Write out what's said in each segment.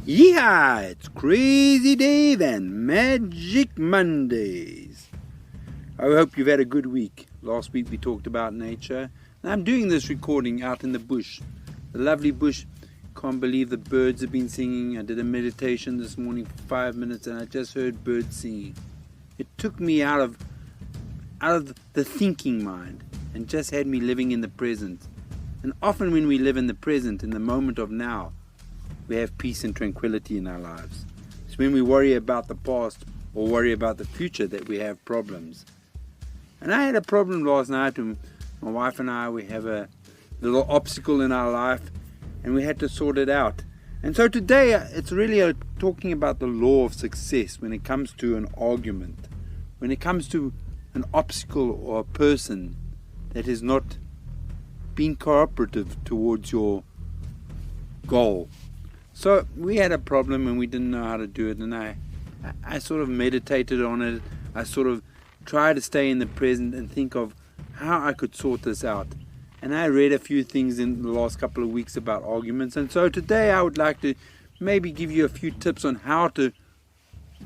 Yeehaw! It's Crazy Dave and Magic Mondays. I hope you've had a good week. Last week we talked about nature. And I'm doing this recording out in the bush. The lovely bush. Can't believe the birds have been singing. I did a meditation this morning for 5 minutes and I just heard birds singing. It took me out of the thinking mind and just had me living in the present. And often when we live in the present, in the moment of now, we have peace and tranquility in our lives. It's when we worry about the past or worry about the future that we have problems. And I had a problem last night when my wife and I, we have a little obstacle in our life and we had to sort it out. And so today it's really talking about the law of success when it comes to an argument, when it comes to an obstacle or a person that is not being cooperative towards your goal. So we had a problem and we didn't know how to do it, and I sort of meditated on it. I sort of tried to stay in the present and think of how I could sort this out. And I read a few things in the last couple of weeks about arguments, and so today I would like to maybe give you a few tips on how to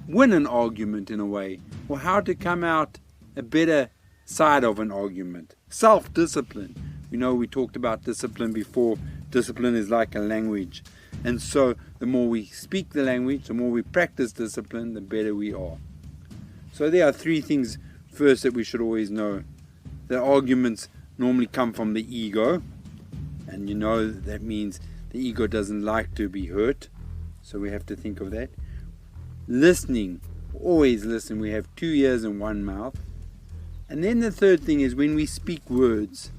win an argument in a way, or how to come out a better side of an argument. Self-discipline. You know, we talked about discipline before. Discipline is like a language. And so the more we speak the language, the more we practice discipline, the better we are. So there are three things first that we should always know. The arguments normally come from the ego. And you know that means the ego doesn't like to be hurt. So we have to think of that. Listening. Always listen. We have 2 ears and 1 mouth. And then the third thing is when we speak words,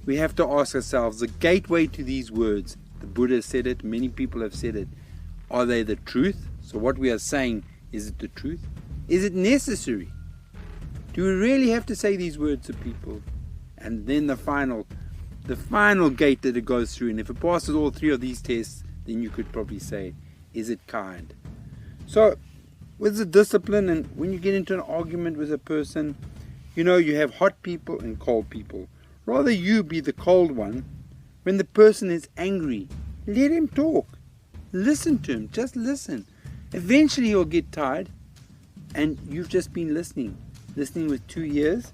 we have to ask ourselves the gateway to these words. The Buddha said it, many people have said it. Are they the truth? So what we are saying, is it the truth? Is it necessary? Do we really have to say these words to people? And then the final gate that it goes through, and if it passes all three of these tests, then you could probably say, is it kind? So with the discipline, and when you get into an argument with a person, you know you have hot people and cold people. Rather you be the cold one. When the person is angry, let him talk. Listen to him. Just listen. Eventually he'll get tired. And you've just been listening with 2 ears.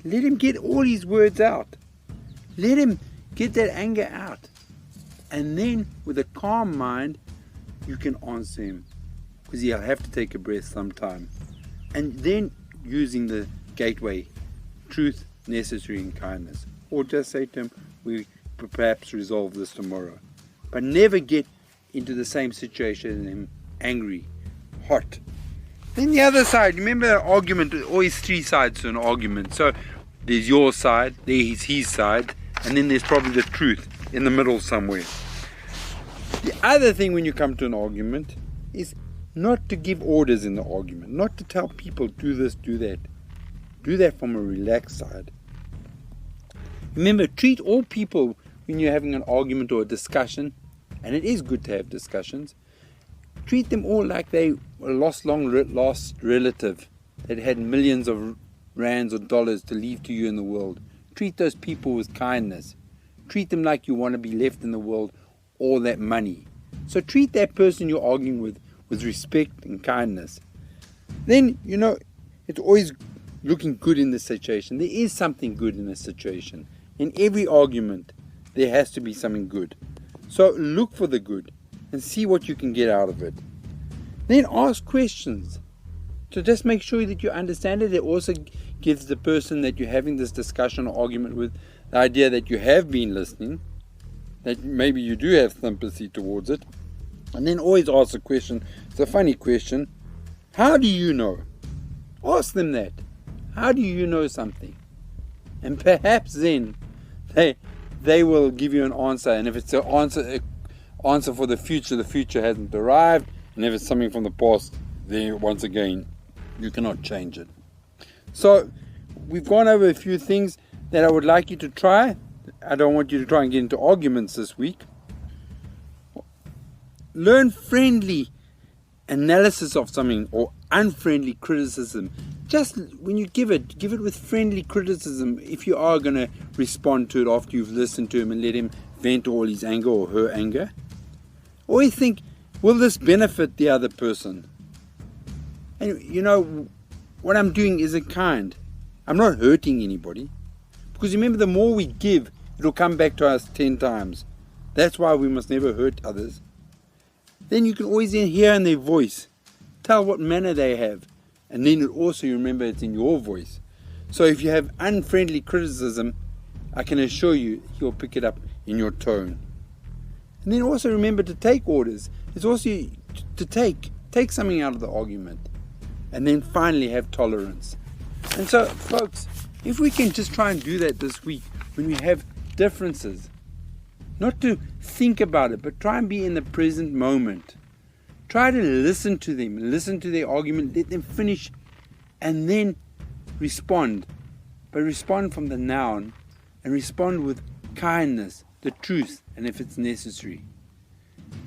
Let him get all his words out. Let him get that anger out. And then with a calm mind, you can answer him. Because he'll have to take a breath sometime. And then using the gateway, truth, necessary, and kindness. Or just say to him, we perhaps resolve this tomorrow. But never get into the same situation as him, angry, hot. Then the other side, remember an argument, there's always 3 sides to an argument. So there's your side, there's his side, and then there's probably the truth in the middle somewhere. The other thing when you come to an argument is not to give orders in the argument, not to tell people do this, do that. Do that from a relaxed side. Remember, treat all people when you're having an argument or a discussion, and it is good to have discussions, treat them all like they were a lost relative that had millions of rands or dollars to leave to you in the world. Treat those people with kindness. Treat them like you want to be left in the world all that money. So treat that person you're arguing with respect and kindness. Then, you know, it's always looking good in the situation. There is something good in the situation. In every argument, there has to be something good. So look for the good and see what you can get out of it. Then ask questions. So just make sure that you understand it. It also gives the person that you're having this discussion or argument with the idea that you have been listening, that maybe you do have sympathy towards it. And then always ask a question. It's a funny question. How do you know? Ask them that. How do you know something? And perhaps then they will give you an answer. And if it's an answer for the future hasn't arrived. And if it's something from the past, then once again, you cannot change it. So we've gone over a few things that I would like you to try. I don't want you to try and get into arguments this week. Learn friendly analysis of something or unfriendly criticism. Just when you give it with friendly criticism. If you are going to respond to it after you've listened to him and let him vent all his anger or her anger. Always think, Will this benefit the other person? And you know, what I'm doing isn't kind. I'm not hurting anybody. Because remember, the more we give, it'll come back to us 10 times. That's why we must never hurt others. Then you can always hear in their voice, tell what manner they have. And then also remember it's in your voice. So if you have unfriendly criticism, I can assure you he'll pick it up in your tone. And then also remember to take orders. It's also to take something out of the argument. And then finally have tolerance. And so, folks, if we can just try and do that this week, when we have differences, not to think about it, but try and be in the present moment. Try to listen to them, listen to their argument, let them finish, and then respond. But respond from the noun, and respond with kindness, the truth, and if it's necessary.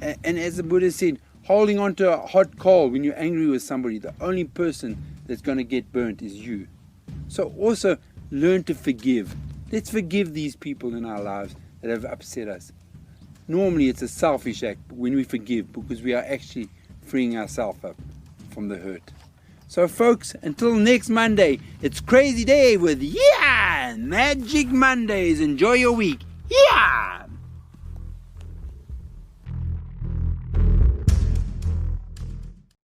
And as the Buddha said, holding on to a hot coal when you're angry with somebody, the only person that's going to get burnt is you. So also learn to forgive. Let's forgive these people in our lives that have upset us. Normally it's a selfish act when we forgive, because we are actually freeing ourselves up from the hurt. So folks, until next Monday, it's Crazy Day with Magic Mondays. Enjoy your week.